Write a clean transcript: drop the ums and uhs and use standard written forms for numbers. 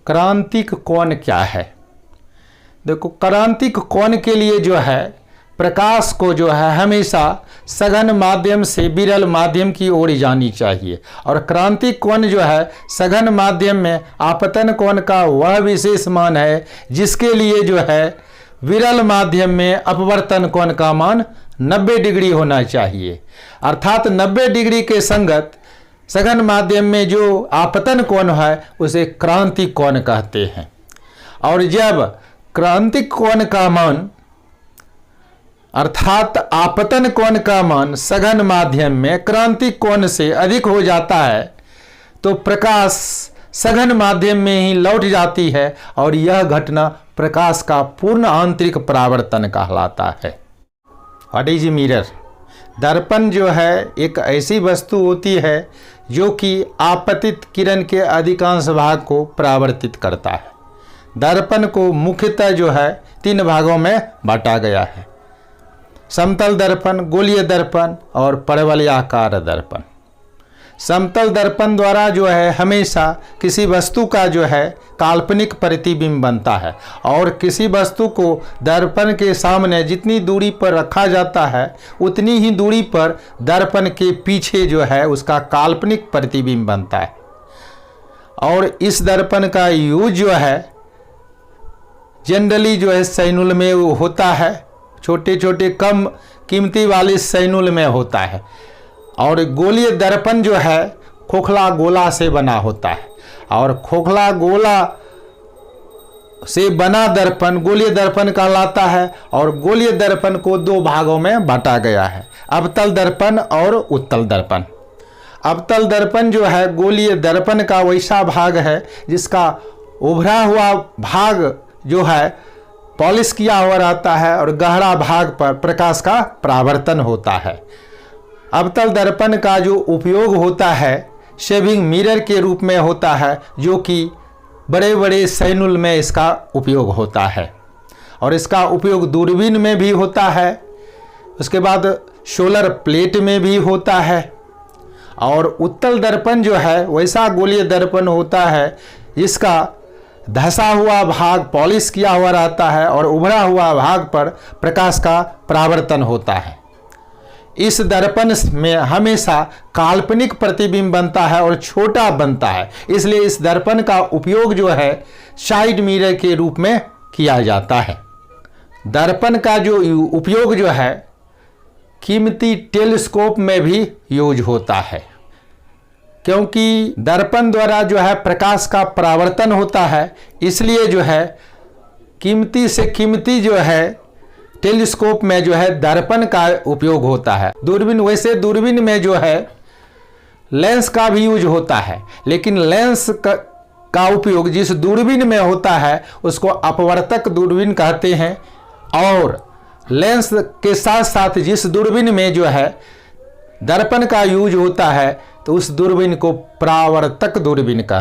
क्रांतिक कोण क्या है। देखो, क्रांतिक कोण के लिए जो है प्रकाश को जो है हमेशा सघन माध्यम से विरल माध्यम की ओर जानी चाहिए, और क्रांतिक कोण जो है सघन माध्यम में आपतन कोण का वह विशेष मान है जिसके लिए जो है विरल माध्यम में अपवर्तन कोण का मान 90 डिग्री होना चाहिए। अर्थात 90 डिग्री के संगत सघन माध्यम में जो आपतन कोण है उसे क्रांतिक कोण कहते हैं। और जब क्रांतिक कोण का मान अर्थात आपतन कोण का मान सघन माध्यम में क्रांतिक कोण से अधिक हो जाता है तो प्रकाश सघन माध्यम में ही लौट जाती है, और यह घटना प्रकाश का पूर्ण आंतरिक परावर्तन कहलाता है। What is mirror? दर्पण जो है एक ऐसी वस्तु होती है जो कि आपतित किरण के अधिकांश भाग को परावर्तित करता है। दर्पण को मुख्यतः जो है 3 भागों में बांटा गया है: समतल दर्पण, गोलीय दर्पण और परवलयाकार दर्पण। समतल दर्पण द्वारा जो है हमेशा किसी वस्तु का जो है काल्पनिक प्रतिबिंब बनता है, और किसी वस्तु को दर्पण के सामने जितनी दूरी पर रखा जाता है उतनी ही दूरी पर दर्पण के पीछे जो है उसका काल्पनिक प्रतिबिंब बनता है। और इस दर्पण का यूज जो है जनरली जो है सैनुल में होता है, छोटे छोटे कम कीमती वाले सैनुल में होता है। और गोलीय दर्पण जो है खोखला गोला से बना होता है, और खोखला गोला से बना दर्पण गोलीय दर्पण कहलाता है। और गोलीय दर्पण को 2 भागों में बांटा गया है: अवतल दर्पण और उत्तल दर्पण। अवतल दर्पण जो है गोलीय दर्पण का वैसा भाग है जिसका उभरा हुआ भाग जो है पॉलिश किया हुआ रहता है और गहरा भाग पर प्रकाश का परावर्तन होता है। अवतल दर्पण का जो उपयोग होता है शेविंग मिरर के रूप में होता है, जो कि बड़े बड़े सैनुल में इसका उपयोग होता है, और इसका उपयोग दूरबीन में भी होता है, उसके बाद सोलर प्लेट में भी होता है। और उत्तल दर्पण जो है वैसा गोलीय दर्पण होता है जिसका धसा हुआ भाग पॉलिश किया हुआ रहता है और उभरा हुआ भाग पर प्रकाश का परावर्तन होता है। इस दर्पण में हमेशा काल्पनिक प्रतिबिंब बनता है और छोटा बनता है, इसलिए इस दर्पण का उपयोग जो है साइड मिरर के रूप में किया जाता है। दर्पण का जो उपयोग जो है कीमती टेलीस्कोप में भी यूज होता है, क्योंकि दर्पण द्वारा जो है प्रकाश का परावर्तन होता है, इसलिए जो है कीमती से कीमती जो है टेलीस्कोप में जो है दर्पण का उपयोग होता है। दूरबीन, वैसे दूरबीन में जो है लेंस का भी यूज होता है, लेकिन लेंस का उपयोग जिस दूरबीन में होता है उसको अपवर्तक दूरबीन कहते हैं, और लेंस के साथ साथ जिस दूरबीन में जो है दर्पण का यूज होता है तो उस दूरबीन को परावर्तक दूरबीन का